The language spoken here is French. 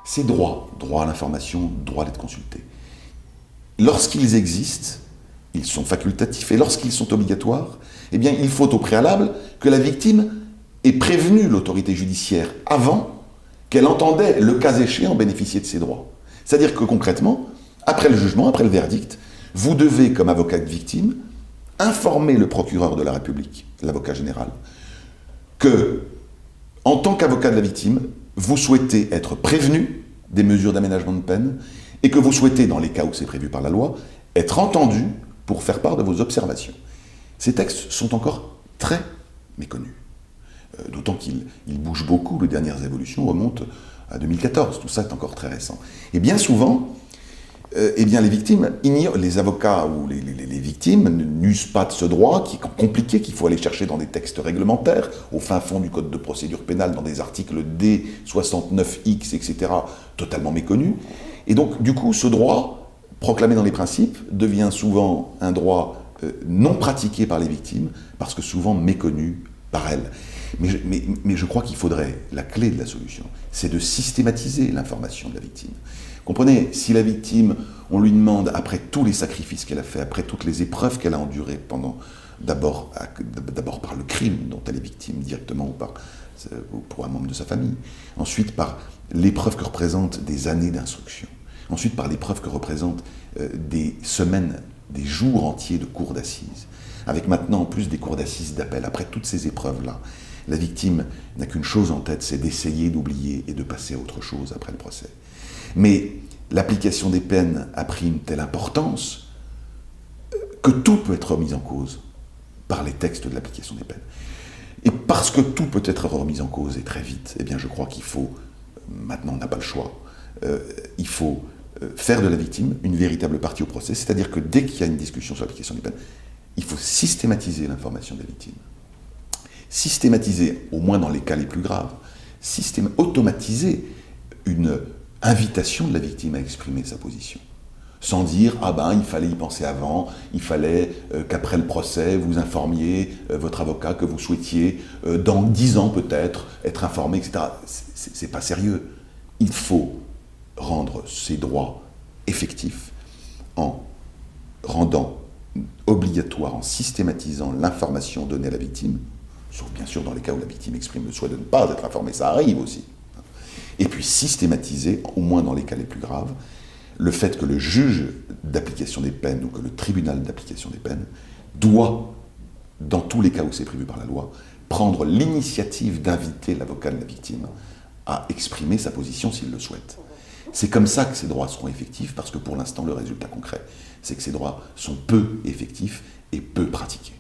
Ces droits, droit à l'information, droit d'être consulté, lorsqu'ils existent, ils sont facultatifs, et lorsqu'ils sont obligatoires, eh bien, il faut au préalable que la victime ait prévenu l'autorité judiciaire avant qu'elle entendait, le cas échéant, bénéficier de ses droits. C'est-à-dire que concrètement, après le jugement, après le verdict, vous devez, comme avocat de victime, informer le procureur de la République, l'avocat général, que, en tant qu'avocat de la victime, vous souhaitez être prévenu des mesures d'aménagement de peine et que vous souhaitez, dans les cas où c'est prévu par la loi, être entendu pour faire part de vos observations. Ces textes sont encore très méconnus. D'autant qu'ils bougent beaucoup, les dernières évolutions remontent à 2014, tout ça est encore très récent. Et bien souvent, eh bien les victimes ignorent, les avocats ou les victimes n'usent pas de ce droit qui est compliqué, qu'il faut aller chercher dans des textes réglementaires, au fin fond du code de procédure pénale, dans des articles D, 69X, etc., totalement méconnus. Et donc, du coup, ce droit, proclamé dans les principes, devient souvent un droit non pratiqué par les victimes, parce que souvent méconnu par elles. Mais je crois qu'il faudrait, la clé de la solution, c'est de systématiser l'information de la victime. Comprenez, si la victime, on lui demande, après tous les sacrifices qu'elle a fait, après toutes les épreuves qu'elle a endurées, d'abord par le crime dont elle est victime directement ou pour un membre de sa famille, ensuite par l'épreuve que représentent des années d'instruction, ensuite par l'épreuve que représentent des semaines, des jours entiers de cours d'assises, avec maintenant en plus des cours d'assises d'appel, après toutes ces épreuves-là, la victime n'a qu'une chose en tête, c'est d'essayer d'oublier et de passer à autre chose après le procès. Mais l'application des peines a pris une telle importance que tout peut être remis en cause par les textes de l'application des peines. Et parce que tout peut être remis en cause et très vite, eh bien je crois qu'il faut, maintenant on n'a pas le choix, il faut faire de la victime une véritable partie au procès, c'est-à-dire que dès qu'il y a une discussion sur l'application des peines, il faut systématiser l'information de la victime. Systématiser, au moins dans les cas les plus graves, automatiser une invitation de la victime à exprimer sa position. Sans dire, ah ben, il fallait y penser avant, il fallait qu'après le procès, vous informiez votre avocat que vous souhaitiez, dans 10 ans peut-être, être informé, etc. C'est pas sérieux. Il faut rendre ces droits effectifs en rendant obligatoire, en systématisant l'information donnée à la victime, sauf bien sûr dans les cas où la victime exprime le souhait de ne pas être informée, ça arrive aussi. Et puis systématiser, au moins dans les cas les plus graves, le fait que le juge d'application des peines ou que le tribunal d'application des peines doit, dans tous les cas où c'est prévu par la loi, prendre l'initiative d'inviter l'avocat de la victime à exprimer sa position s'il le souhaite. C'est comme ça que ces droits seront effectifs, parce que pour l'instant, le résultat concret, c'est que ces droits sont peu effectifs et peu pratiqués.